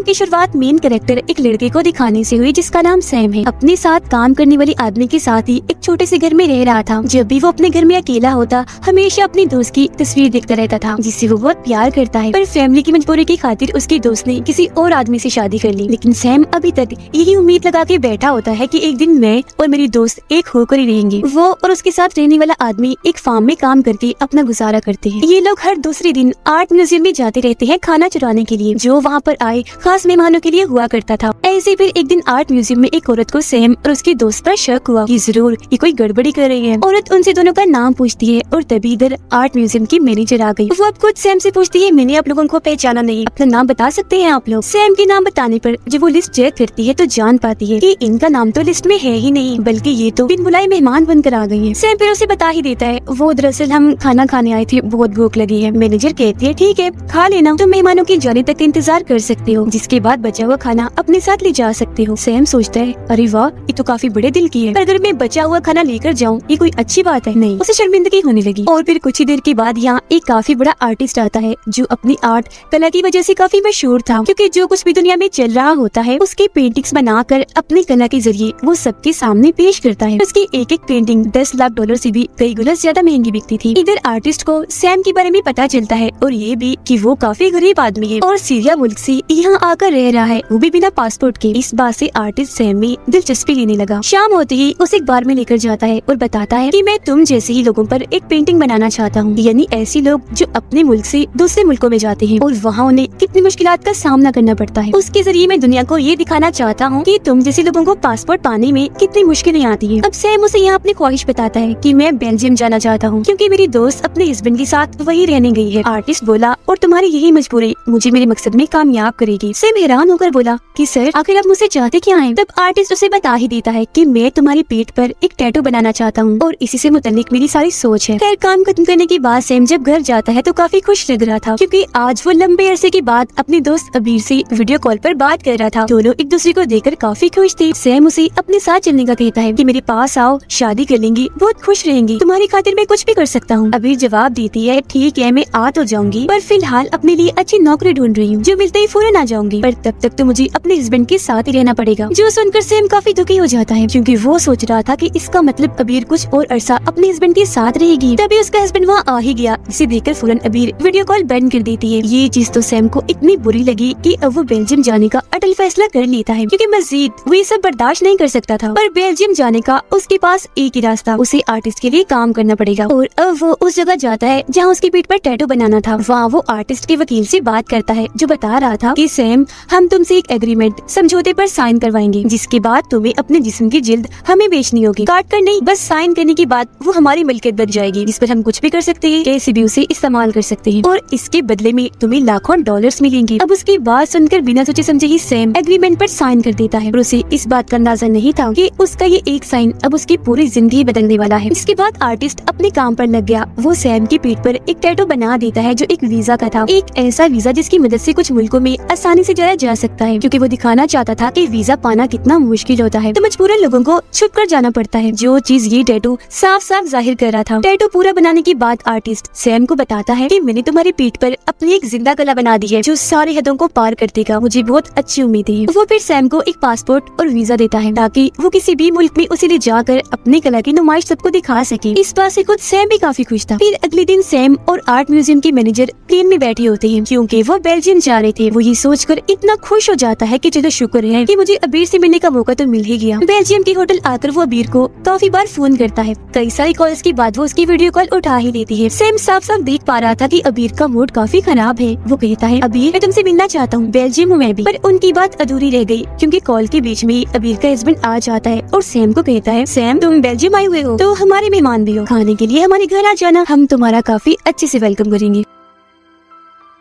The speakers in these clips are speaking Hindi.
की शुरुआत मेन कैरेक्टर एक लड़के को दिखाने से हुई जिसका नाम सैम है। अपने साथ काम करने वाले आदमी के साथ ही एक छोटे से घर में रह रहा था। जब भी वो अपने घर में अकेला होता हमेशा अपनी दोस्त की तस्वीर देखता रहता था जिससे वो बहुत प्यार करता है। पर फैमिली की मजबूरी की खातिर उसकी दोस्त ने किसी और आदमी से शादी कर ली। लेकिन सैम अभी तक यही उम्मीद लगा के बैठा होता है कि एक दिन मैं और मेरी दोस्त एक होकर ही रहेंगे। वो और उसके साथ रहने वाला आदमी एक फार्म में काम करके अपना गुजारा करते हैं। ये लोग हर दूसरे दिन आर्ट म्यूजियम में जाते रहते हैं खाना चुराने के लिए, जो वहाँ पर आए खास मेहमानों के लिए हुआ करता था। ऐसे फिर एक दिन आर्ट म्यूजियम में एक औरत को सैम और उसकी दोस्त पर शक हुआ कि जरूर ये कोई गड़बड़ी कर रही है। औरत उनसे दोनों का नाम पूछती है और तभी इधर आर्ट म्यूजियम की मैनेजर आ गई। वो अब खुद सैम से पूछती है, मैंने आप लोगों को पहचाना नहीं, अपना नाम बता सकते हैं आप लोग? सैम के नाम बताने पर जब वो लिस्ट चेक करती है तो जान पाती है कि इनका नाम तो लिस्ट में है ही नहीं, बल्कि ये तो बिन बुलाए मेहमान बनकर आ गई है। सैम फिर उसे बता ही देता है, वो दरअसल हम खाना खाने आए थे, बहुत भूख लगी है। मैनेजर कहती है, ठीक है खा लेना, तुम मेहमानों के जाने तक इंतजार कर सकते हो, जिसके बाद बचा हुआ खाना अपने साथ ले जा सकते हो। सैम सोचता है, अरे वाह ये तो काफी बड़े दिल की है, पर अगर मैं बचा हुआ खाना लेकर जाऊँ ये कोई अच्छी बात है? नहीं, उसे शर्मिंदगी होने लगी। और फिर कुछ ही देर के बाद यहाँ एक काफी बड़ा आर्टिस्ट आता है जो अपनी आर्ट कला की वजह से काफी मशहूर था, क्योंकि जो कुछ भी दुनिया में चल रहा होता है उसकी पेंटिंग्स बनाकर अपनी कला के जरिए वो सबके सामने पेश करता है। उसकी एक एक पेंटिंग 10 लाख डॉलर से भी कई गुना ज्यादा महंगी बिकती थी। इधर आर्टिस्ट को सैम के बारे में पता चलता है और ये भी कि वो काफी गरीब आदमी है और सीरिया मुल्क से यहाँ आकर रह रहा है, वो भी बिना पासपोर्ट के। इस बात से आर्टिस्ट सैम में दिलचस्पी लेने लगा। शाम होते ही उसे एक बार में लेकर जाता है और बताता है कि मैं तुम जैसे ही लोगों पर एक पेंटिंग बनाना चाहता हूँ, यानी ऐसे लोग जो अपने मुल्क से दूसरे मुल्कों में जाते हैं और वहाँ उन्हें कितनी मुश्किलात का सामना करना पड़ता है। उसके जरिए मैं दुनिया को ये दिखाना चाहता हूँ कि तुम जैसे लोगों को पासपोर्ट पाने में कितनी मुश्किलें आती है। अब सैम उसे यहाँ अपनी ख्वाहिश बताता है कि मैं बेल्जियम जाना चाहता हूँ क्योंकि मेरी दोस्त अपने हस्बैंड के साथ वही रहने गई है। आर्टिस्ट बोला, और तुम्हारी यही मजबूरी मुझे मेरे मकसद में कामयाब करेगी। सैम हैरान होकर बोला कि सर आखिर आप मुझसे चाहते क्या हैं? तब आर्टिस्ट उसे बता ही देता है कि मैं तुम्हारी पीठ पर एक टैटू बनाना चाहता हूँ और इसी से मुताल्लिक मेरी सारी सोच है। खैर काम खत्म करने के बाद सैम जब घर जाता है तो काफी खुश लग रहा था, क्योंकि आज वो लंबे अरसे के बाद अपने दोस्त अबीर से वीडियो कॉल पर बात कर रहा था। दोनों एक दूसरे को देखकर काफी खुश थे। सैम उसे अपने साथ चलने का कहता है कि मेरे पास आओ, शादी कर लेंगी, बहुत खुश रहेंगी, तुम्हारी खातिर मैं कुछ भी कर सकता हूँ। अबीर जवाब देती है, ठीक है मैं आ तो जाऊंगी, पर फिलहाल अपने लिए अच्छी नौकरी ढूंढ रही हूँ, जो मिलते ही फौरन आ जाऊंगी, पर तब तक तो मुझे अपने हस्बैंड के साथ ही रहना पड़ेगा। जो सुनकर सैम काफी दुखी हो जाता है, क्योंकि वो सोच रहा था कि इसका मतलब अबीर कुछ और अरसा अपने हस्बैंड के साथ रहेगी। तभी उसका हस्बैंड वहाँ आ ही गया, जिसे देखकर फौरन अबीर वीडियो कॉल बंद कर देती है। ये चीज तो सैम को इतनी बुरी लगी कि अब वो बेल्जियम जाने का अटल फैसला कर लेता है, क्योंकि मजीद वो ये सब बर्दाश्त नहीं कर सकता था। पर बेल्जियम जाने का उसके पास एक ही रास्ता, उसे आर्टिस्ट के लिए काम करना पड़ेगा। और अब वो उस जगह जाता है जहाँ उसकी पीठ पर टैटू बनाना था। वहाँ वो आर्टिस्ट के वकील से बात करता है, जो बता रहा था कि सैम हम तुमसे एक एग्रीमेंट समझौते पर साइन करवाएंगे, जिसके बाद तुम्हें अपने जिस्म की जिल्द हमें बेचनी होगी, काट कर नहीं, बस साइन करने के बाद वो हमारी मिल्कियत बन जाएगी, जिस पर हम कुछ भी कर सकते हैं, कैसे भी उसे इस्तेमाल कर सकते हैं, और इसके बदले में तुम्हें लाखों डॉलर्स मिलेंगे। अब उसकी बात सुनकर बिना सोचे समझे ही सैम एग्रीमेंट पर साइन कर देता है, और उसे इस बात का अंदाजा नहीं था कि उसका ये एक साइन अब उसकी पूरी जिंदगी बदलने वाला है। इसके बाद आर्टिस्ट अपने काम पर लग गया। वो सैम की पीठ पर एक टैटू बना देता है जो एक वीजा का था, एक ऐसा वीजा जिसकी मदद से कुछ मुल्कों में आसानी से जाया जा सकता है, क्योंकि वो दिखाना चाहता था कि वीजा पाना कितना मुश्किल होता है, तो मजबूरन लोगों को छुप कर जाना पड़ता है, जो चीज ये टैटू साफ साफ जाहिर कर रहा था। टैटू पूरा बनाने के बाद आर्टिस्ट सैम को बताता है कि मैंने तुम्हारी पीठ पर अपनी एक जिंदा कला बना दी है जो सारे हदों को पार कर देगा, मुझे बहुत अच्छी उम्मीद है। वो फिर सैम को एक पासपोर्ट और वीजा देता है ताकि वो किसी भी मुल्क में उसे ले जाकर अपनी कला की नुमाइश सबको दिखा सके। इस बात से खुद सैम भी काफी खुश था। फिर अगले दिन सैम और आर्ट म्यूजियम के मैनेजर प्लेन में बैठे होते हैं, क्योंकि वो बेल्जियम जा रहे थे। वो ये सोचकर इतना खुश हो जाता है कि चलो शुक्र है कि मुझे अबीर से मिलने का मौका तो मिल ही गया। बेल्जियम के होटल आकर वो अबीर को काफी बार फोन करता है। कई सारी कॉल्स के बाद वो उसकी वीडियो कॉल उठा ही लेती है। सैम साफ साफ देख पा रहा था कि अबीर का मूड काफी खराब है। वो कहता है, अबीर मैं तुमसे मिलना चाहता हूँ, बेल्जियम हूँ मैं भी। पर उनकी बात अधूरी रह गई, क्योंकि कॉल के बीच में अबीर का हस्बैंड आ जाता है और सैम को कहता है, सैम तुम बेल्जियम आए हुए हो तो हमारे मेहमान भी हो, खाने के लिए हमारे घर आ जाना, हम तुम्हारा काफी अच्छे से वेलकम करेंगे।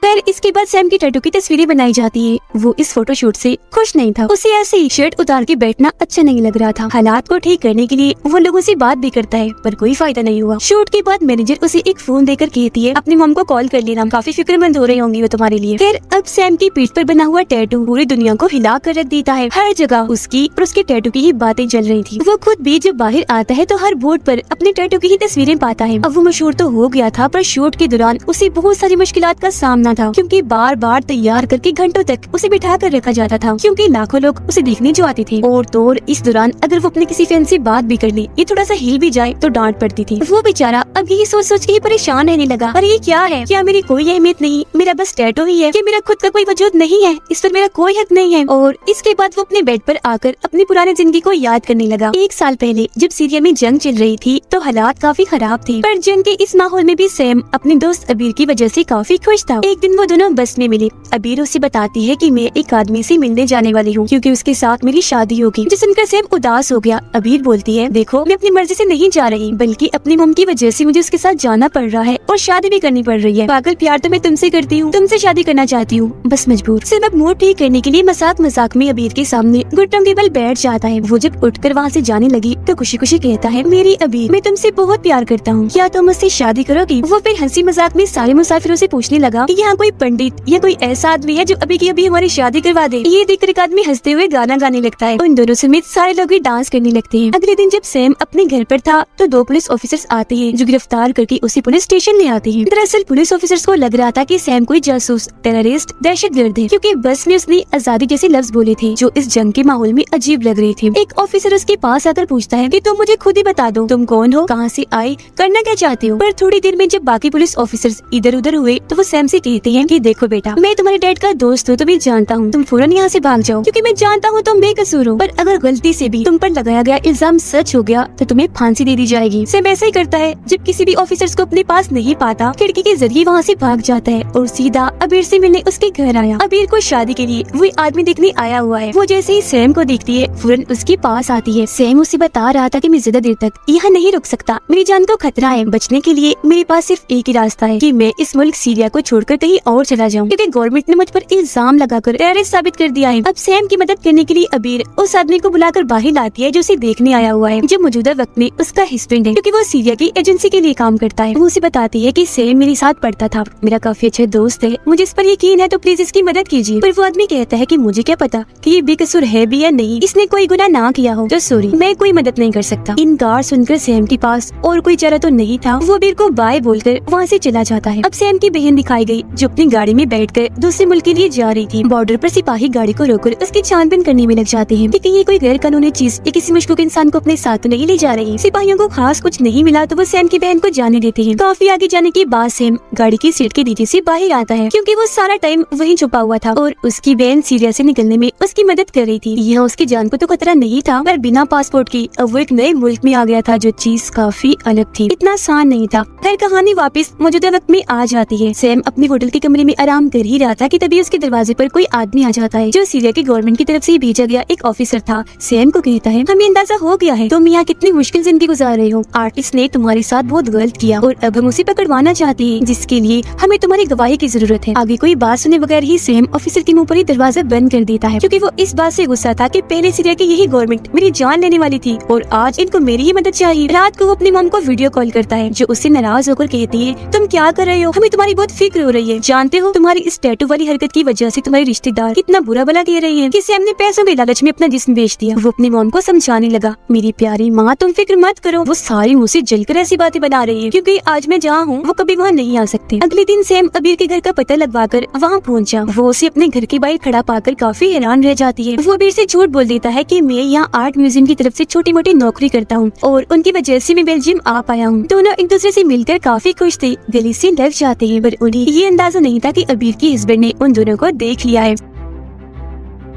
खैर इसके बाद सैम की टैटू की तस्वीरें बनाई जाती है। वो इस फोटोशूट से खुश नहीं था, उसे ऐसे ही शर्ट उतार के बैठना अच्छा नहीं लग रहा था। हालात को ठीक करने के लिए वो लोगों से बात भी करता है, पर कोई फायदा नहीं हुआ। शूट के बाद मैनेजर उसे एक फोन देकर कहती है, अपनी मॉम को कॉल कर लेना, काफी फिक्रमंद हो रही होंगी वो तुम्हारे लिए। फिर अब सैम की पीठ पर बना हुआ टैटू पूरी दुनिया को हिला कर रख देता है। हर जगह उसकी और उसके टैटू की ही बातें चल रही थी। वो खुद भी जब बाहर आता है तो हर बोर्ड पर अपने टैटू की ही तस्वीरें पाता है। अब वो मशहूर तो हो गया था, पर शूट के दौरान उसे बहुत सारी मुश्किलात का सामना था, क्योंकि बार बार तैयार करके घंटों तक उसे बिठा कर रखा जाता था, क्योंकि लाखों लोग उसे देखने जो आते थे। और तो और इस दौरान अगर वो अपने किसी फ्रेंड से बात भी कर ली, ये थोड़ा सा हिल भी जाए तो डांट पड़ती थी। वो बेचारा अब यही सोच सोच के ही परेशान रहने लगा, अरे ये क्या है, क्या मेरी कोई अहमियत नहीं, मेरा बस टैटू ही है, कि मेरा खुद का कोई वजूद नहीं है, इस पर मेरा कोई हक नहीं है। और इसके बाद वो अपने बेड पर आकर अपनी पुरानी जिंदगी को याद करने लगा। 1 साल पहले जब सीरिया में जंग चल रही थी तो हालात काफी खराब थे, पर जंग के इस माहौल में भी सैम अपने दोस्त अबीर की वजह से काफी खुश था। एक दिन वो दोनों बस में मिले। अबीर उसे बताती है कि मैं एक आदमी से मिलने जाने वाली हूँ, क्योंकि उसके साथ मेरी शादी होगी। जिस सुनकर सैम उदास हो गया। अबीर बोलती है, देखो मैं अपनी मर्जी से नहीं जा रही, बल्कि अपनी मम की वजह से मुझे उसके साथ जाना पड़ रहा है और शादी भी करनी पड़ रही है। पागल प्यार तो मैं तुमसे करती हूँ, तुमसे शादी करना चाहती हूँ, बस मजबूर। सैम अब मूड ठीक करने के लिए मजाक मजाक में अबीर के सामने घुटनों के बल बैठ जाता है। वो जब उठकर वहाँ से जाने लगी तो खुशी खुशी कहता है, मेरी अबीर, मैं तुमसे बहुत प्यार करता हूँ, क्या तुम मुझसे शादी करोगी? वो फिर हंसी मजाक में सारे मुसाफिरों से पूछने लगा कि यहाँ कोई पंडित या कोई ऐसा आदमी है जो अभी की अभी हमारी शादी करवा दे। ये देखकर एक आदमी हंसते हुए गाना गाने लगता है। उन दोनों समेत सारे लोग भी डांस करने लगते हैं। अगले दिन जब सैम अपने घर पर था तो 2 पुलिस ऑफिसर्स आते हैं जो गिरफ्तार करके उसे पुलिस स्टेशन ले आते हैं। दरअसल पुलिस ऑफिसर्स को लग रहा था कि सैम कोई जासूस, टेररिस्ट, दहशतगर्द है, क्योंकि बस में उसने आजादी जैसे लफ्ज बोले थे जो इस जंग के माहौल में अजीब लग रहे थे। एक ऑफिसर उसके पास आकर पूछता है कि तुम मुझे खुद ही बता दो, तुम कौन हो, कहाँ से आए, करना क्या चाहते हो? पर थोड़ी देर में जब बाकी पुलिस ऑफिसर्स इधर उधर हुए तो वो सैम से कहते हैं कि देखो बेटा, मैं तुम्हारे डैड का दोस्त हूँ, तुम्हें जानता हूँ, तुम फौरन यहाँ से भाग जाओ, क्योंकि मैं जानता हूँ तुम बेकसूर हो, पर अगर गलती से भी तुम पर लगाया गया इल्जाम सच हो गया तो तुम्हें फांसी दे दी जाएगी। सैम ऐसा ही करता है, जब किसी भी ऑफिसर्स को अपने पास नहीं पाता खिड़की के जरिए वहाँ से भाग जाता है और सीधा अबीर से मिलने उसके घर आया। अबीर को शादी के लिए वो आदमी देखने आया हुआ है। वो जैसे ही सैम को देखती है फौरन उसके पास आती है। सैम उसे बता रहा था कि मैं ज्यादा देर तक यहाँ नहीं रुक सकता, मेरी जान को खतरा है, बचने के लिए मेरे पास सिर्फ एक ही रास्ता है कि मैं इस मुल्क सीरिया को छोड़कर कहीं और चला जाऊँ, क्योंकि गवर्नमेंट ने मुझ पर इल्जाम लगाकर टेररिस्ट साबित कर दिया है। अब सैम की मदद करने के लिए अबीर उस आदमी को बुलाकर बाहर लाती है जो उसे देखने आया हुआ है, जो मौजूदा वक्त में उसका हस्बैंड है, क्योंकि वो सीरिया की एजेंसी के लिए काम करता है। वो उसे बताती है कि सैम मेरे साथ पढ़ता था, मेरा काफी अच्छा दोस्त है, मुझे इस पर यकीन है, तो प्लीज इसकी मदद कीजिए। पर वो आदमी कहता है कि मुझे क्या पता कि ये बेकसूर है भी या नहीं, इसने कोई गुनाह ना किया हो, तो सॉरी, मैं कोई मदद नहीं कर सकता। इनकार सुनकर सैम के पास और कोई चारा तो नहीं था। वो अबीर को बाय बोलकर वहाँ से चला जाता है। अब सैम की बहन दिखाई गई जो अपनी गाड़ी में बैठकर दूसरे मुल्क के लिए जा रही थी। बॉर्डर पर सिपाही गाड़ी को रोककर उसकी छानबीन करने में लग जाते हैं कि कहीं कोई गैर कानूनी चीज या किसी मुश्किल इंसान को अपने साथ तो नहीं ले जा रही। सिपाहियों को खास कुछ नहीं मिला तो वो सैम की बहन को जाने देते हैं। काफी आगे जाने के बाद सैम गाड़ी की सीट के नीचे से बाहर आता है, क्योंकि वो सारा टाइम वहीं छुपा हुआ था और उसकी बहन सीरिया से निकलने में उसकी मदद कर रही थी। यह उसकी जान को तो खतरा नहीं था, पर बिना पासपोर्ट की अब वो एक नए मुल्क में आ गया था, जो चीज काफी अलग थी, इतना आसान नहीं था। खैर कहानी वापस मौजूदा वक्त में आ जाती है। सैम अपने होटल के कमरे में आराम कर ही रहा था कि तभी उसके दरवाजे पर कोई आदमी आ जाता है, जो सीरिया की गवर्नमेंट की तरफ से भेजा गया एक ऑफिसर था। सैम को कहता है, हमें अंदाजा हो गया है तुम यहाँ कितनी मुश्किल जिंदगी गुजार रहे हो। आर्टिस्ट ने तुम्हारे साथ बहुत गलत किया और अब हम उसे पकड़वाना चाहते हैं, जिसके लिए हमें तुम्हारी गवाही की जरूरत है। आगे कोई बात सुने बगैर ही सैम ऑफिसर के मुंह पर ही दरवाजा बंद कर देता है, क्योंकि वो इस बात से गुस्सा था कि पहले सीरिया की यही गवर्नमेंट मेरी जान लेने वाली थी और आज इनको मेरी ही मदद चाहिए। रात को वो अपनी मॉम को वीडियो कॉल करता है, जो उससे नाराज होकर कहती है, तुम क्या कर रहे हो, हमें तुम्हारी बहुत फिक्र हो रही है, जानते हो तुम्हारी इस टैटू वाली हरकत की वजह से तुम्हारे रिश्तेदार कितना बुरा भला कह रहे हैं कि सैम ने पैसों के लालच में अपना जिस्म बेच दिया। वो अपनी मॉम को समझाने लगा, मेरी प्यारी माँ तुम फिक्र मत करो, वो सारी मुझसे जलकर ऐसी बातें बना रही है, क्योंकि आज मैं जहाँ हूँ वो कभी वहाँ नहीं आ सकते। अगले दिन सैम अबीर के घर का पता लगवा कर वहाँ पहुँचा। वो उसे अपने घर के बाहर खड़ा पाकर काफी हैरान रह जाती है। वो अबीर से झूठ बोल देता है कि मैं यहाँ आर्ट म्यूजियम की तरफ से छोटी मोटी नौकरी करता हूँ और उनकी वजह से मैं बेल्जियम आ पाया हूँ। दोनों एक दूसरे से मिलकर काफी खुश थे, गले से लग जाते हैं, पर उन्हें ये अंदाजा नहीं था कि अबीर की हस्बैंड ने उन दोनों को देख लिया है।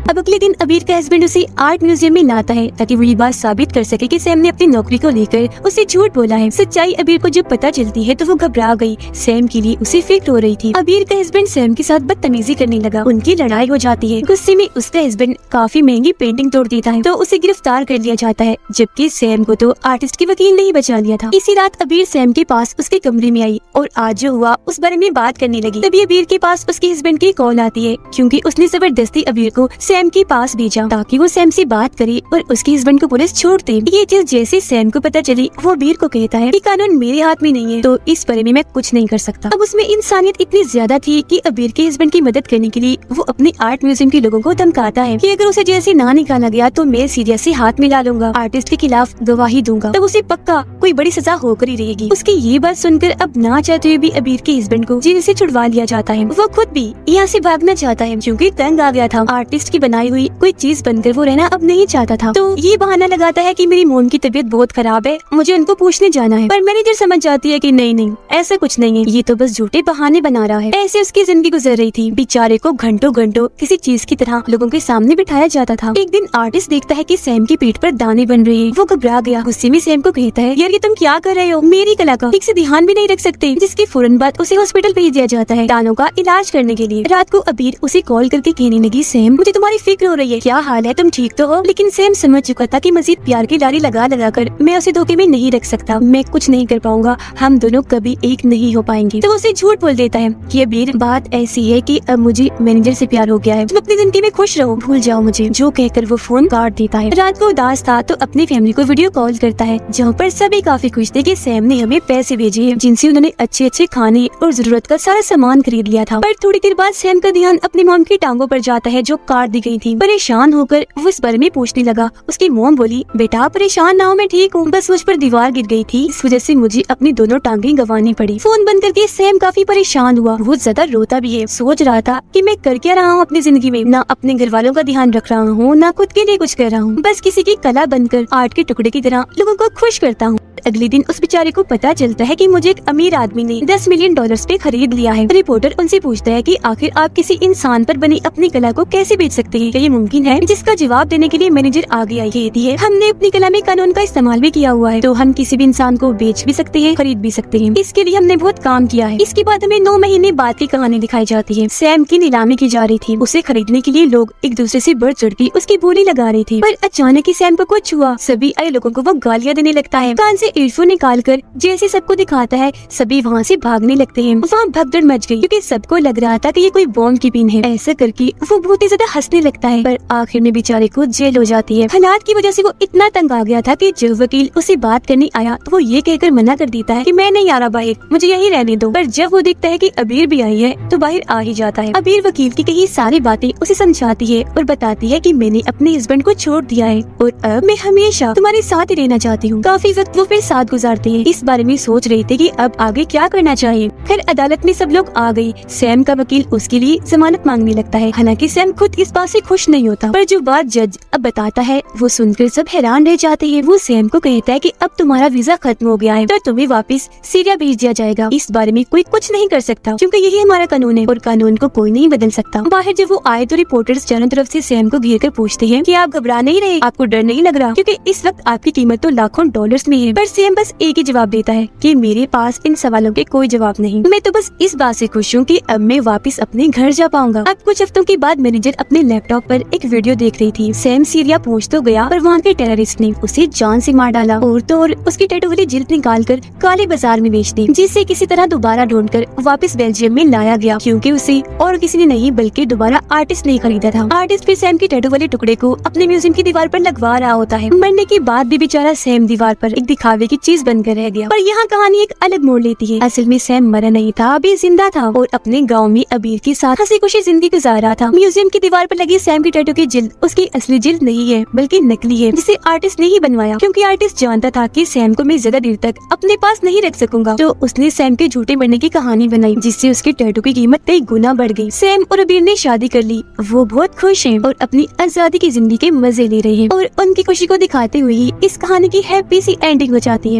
अब अगले दिन अबीर का हस्बैंड उसे आर्ट म्यूजियम में लाता है ताकि वो ये बात साबित कर सके कि सैम ने अपनी नौकरी को लेकर उसे झूठ बोला है। सच्चाई अबीर को जब पता चलती है तो वो घबरा गई। सैम के लिए उसे फिक्र हो रही थी। अबीर का हस्बैंड सैम के साथ बदतमीजी करने लगा, उनकी लड़ाई हो जाती है। गुस्से में उसका हस्बैंड काफी महंगी पेंटिंग तोड़ देता है तो उसे गिरफ्तार कर लिया जाता है, जबकि सैम को तो आर्टिस्ट के वकील ने ही बचा लिया था। इसी रात अबीर सैम के पास उसके कमरे में आई और आज जो हुआ उस बारे में बात करने लगी। तभी अबीर के पास उसके हस्बैंड की कॉल आती है, क्योंकि उसने जबरदस्ती अबीर को सैम के पास भेजा ताकि वो सैम से बात करे और उसके हस्बैंड को पुलिस छोड़ दे। ये चीज जैसे सैम को पता चली, वो अबीर को कहता है कि कानून मेरे हाथ में नहीं है, तो इस बारे में मैं कुछ नहीं कर सकता। अब उसमें इंसानियत इतनी ज्यादा थी कि अबीर के हस्बैंड की मदद करने के लिए वो अपने आर्ट म्यूजियम के लोगों को धमकाता है कि अगर उसे जैसे ना निकाला गया तो मैं सीरियस से हाथ मिला लूंगा, आर्टिस्ट के खिलाफ गवाही दूंगा, तब उसे पक्का कोई बड़ी सजा होकर ही रहेगी। उसकी ये बात सुनकर अब ना चाहते हुए भी अबीर के हस्बैंड को जेल से छुड़वा लिया जाता है। वो खुद भी यहाँ से भागना चाहता है क्योंकि तंग आ गया था। आर्टिस्ट की बनाई हुई कोई चीज बनकर वो रहना अब नहीं चाहता था, तो ये बहाना लगाता है कि मेरी मोम की तबीयत बहुत खराब है, मुझे उनको पूछने जाना है। पर मैनेजर समझ जाती है कि नहीं ऐसा कुछ नहीं है, ये तो बस झूठे बहाने बना रहा है। ऐसे उसकी जिंदगी गुजर रही थी। बेचारे को घंटों घंटों किसी चीज की तरह लोगों के सामने बिठाया जाता था। एक दिन आर्टिस्ट देखता है कि सैम की पीठ पर दाने बन रहे हैं। वो घबरा गया, गुस्से में सैम को कहता है, यार ये तुम क्या कर रहे हो, मेरी कला का ठीक से ध्यान भी नहीं रख सकते। जिसके फौरन बाद उसे हॉस्पिटल भेज दिया जाता है दानों का इलाज करने के लिए। रात को अबीर उसे कॉल करके कहने लगी, सैम मुझे तुम्हारी फिक्र हो रही है, क्या हाल है, तुम ठीक तो हो? लेकिन सैम समझ चुका था कि मजीद प्यार की लारी लगा कर मैं उसे धोखे में नहीं रख सकता, मैं कुछ नहीं कर पाऊंगा, हम दोनों कभी एक नहीं हो पाएंगे। तो उसे झूठ बोल देता है कि अबीर बात ऐसी है कि अब मुझे मैनेजर से प्यार हो गया है, तुम अपनी जिंदगी में खुश रहो, भूल जाओ मुझे, जो कहकर वो फोन काट देता है। रात को उदास था तो अपनी फैमिली को वीडियो कॉल करता है, जहाँ पर सभी काफी खुश थे कि सैम ने हमें पैसे भेजे हैं जिनसे उन्होंने अच्छे अच्छे खाने और जरूरत का सारा सामान खरीद लिया था। पर थोड़ी देर बाद सैम का ध्यान अपनी मॉम की टांगों पर जाता है जो काट दी गई थी। परेशान होकर वो इस बारे में पूछने लगा। उसकी मॉम बोली, बेटा परेशान ना हो, मैं ठीक हूँ, बस मुझ पर दीवार गिर गई थी, इस वजह से मुझे अपनी दोनों टांगे गंवानी पड़ी। फोन बंद करके सैम काफी परेशान हुआ, बहुत ज्यादा रोता भी है। सोच रहा था कि मैं कर क्या रहा हूँ अपनी जिंदगी में, ना अपने घर वालों का ध्यान रख रहा हूँ, ना खुद के लिए कुछ कर रहा हूँ, बस किसी की कला बनकर आर्ट के टुकड़े की तरह लोगों को खुश करता हूँ। अगले दिन उस बेचारे को पता चलता है कि मुझे एक अमीर आदमी ने $10 मिलियन पे खरीद लिया है। रिपोर्टर उनसे पूछता है कि आखिर आप किसी इंसान पर बनी अपनी कला को कैसे बेच सकते हैं, क्या ये मुमकिन है? जिसका जवाब देने के लिए मैनेजर आगे आई कहती है, हमने अपनी कला में कानून का इस्तेमाल भी किया हुआ है, तो हम किसी भी इंसान को बेच भी सकते हैं, खरीद भी सकते हैं, इसके लिए हमने बहुत काम किया है। इसके बाद हमें 9 महीने बाद की कहानी दिखाई जाती है। सैम की नीलामी की जा रही थी, उसे खरीदने के लिए लोग एक दूसरे से बढ़ चढ़ के उसकी बोली लगा रहे थे। पर अचानक ही सैम को कुछ हुआ, सभी आए लोगों को वो गालियाँ देने लगता है। कान से ईयरफोन निकाल कर जैसे सबको दिखाता है, सभी वहाँ से भागने लगते हैं। वहाँ भगदड़ मच गई क्योंकि सबको लग रहा था कि ये कोई बॉम्ब की पिन है। ऐसा करके वो बहुत ही ज्यादा हंसने लगता है, पर आखिर में बेचारे को जेल हो जाती है। हालात की वजह से वो इतना तंग आ गया था कि जब वकील उसे बात करने आया तो वो ये कहकर मना कर देता है कि मैं नहीं आ रहा बाहर, मुझे यहीं रहने दो। पर जब वो देखता है कि अबीर भी आई है तो बाहर आ ही जाता है। अबीर वकील की कही सारी बातें उसे समझाती है और बताती है कि मैंने अपने हस्बैंड को छोड़ दिया है और अब मैं हमेशा तुम्हारे साथ ही रहना चाहती हूँ। काफी वक्त वो फिर साथ गुजारते हैं, इस बारे में सोच रहे थे कि अब आगे क्या करना चाहिए। फिर अदालत में सब लोग आ गए। सैम का वकील उसके लिए जमानत मांगने लगता है। हालांकि सैम खुद इस बात से खुश नहीं होता, पर जो बात जज अब बताता है वो सुनकर सब हैरान रह जाते हैं। वो सैम को कहता है कि अब तुम्हारा वीजा खत्म हो गया है तो तुम्हें वापस सीरिया भेज दिया जाएगा। इस बारे में कोई कुछ नहीं कर सकता क्योंकि यही हमारा कानून है और कानून को कोई नहीं बदल सकता। बाहर जब वो आए तो रिपोर्टर्स चारों तरफ से सैम को घेर कर पूछते हैं कि आप घबरा नहीं रहे, आपको डर नहीं लग रहा, क्योंकि इस वक्त आपकी कीमत तो लाखों डॉलर्स में है। पर सैम बस एक ही जवाब देता है कि मेरे पास इन सवालों के कोई जवाब नहीं, मैं तो बस इस बात से खुश हूँ कि अब मैं वापस अपने घर जा पाऊंगा। अब कुछ हफ्तों के बाद मैनेजर अपने लैपटॉप पर एक वीडियो देख रही थी। सैम सीरिया पहुँच तो गया पर वहाँ के टेररिस्ट ने उसे जान से मार डाला और तो और उसकी टैटू वाली जिल्द निकाल कर काले बाजार में बेच दी, जिसे किसी तरह दोबारा ढूंढकर वापस बेल्जियम में लाया गया क्योंकि उसे और किसी ने नहीं बल्कि दोबारा आर्टिस्ट ने खरीदा था। आर्टिस्ट फिर सैम के टैटू वाले टुकड़े को अपने म्यूजियम की दीवार पर लगवा रहा होता है। मरने के बाद भी बेचारा सैम दीवार पर एक दिखावे की चीज बनकर रह गया। पर यहाँ कहानी एक अलग मोड़ लेती है। असल में सैम मरा नहीं था, अभी जिंदा था और अपने गाँव में अबीर के साथ हंसी खुशी जिंदगी गुजार रहा था। म्यूजियम की दीवार पर लगी सैम की टैटू की जिल्द उसकी असली जिल्द नहीं है बल्कि नकली है, जिसे आर्टिस्ट ने ही बनवाया क्योंकि आर्टिस्ट जानता था कि सैम को मैं ज्यादा देर तक अपने पास नहीं रख सकूंगा, तो उसने सैम के झूठे मरने की कहानी बनाई जिससे उसके टैटू की कीमत कई गुना बढ़ गई। सैम और अबीर ने शादी कर ली, वो बहुत खुश हैं और अपनी आजादी की जिंदगी के मजे ले रहे हैं और उनकी खुशी को दिखाते हुए ही इस कहानी की हैप्पी सी एंडिंग हो जाती है।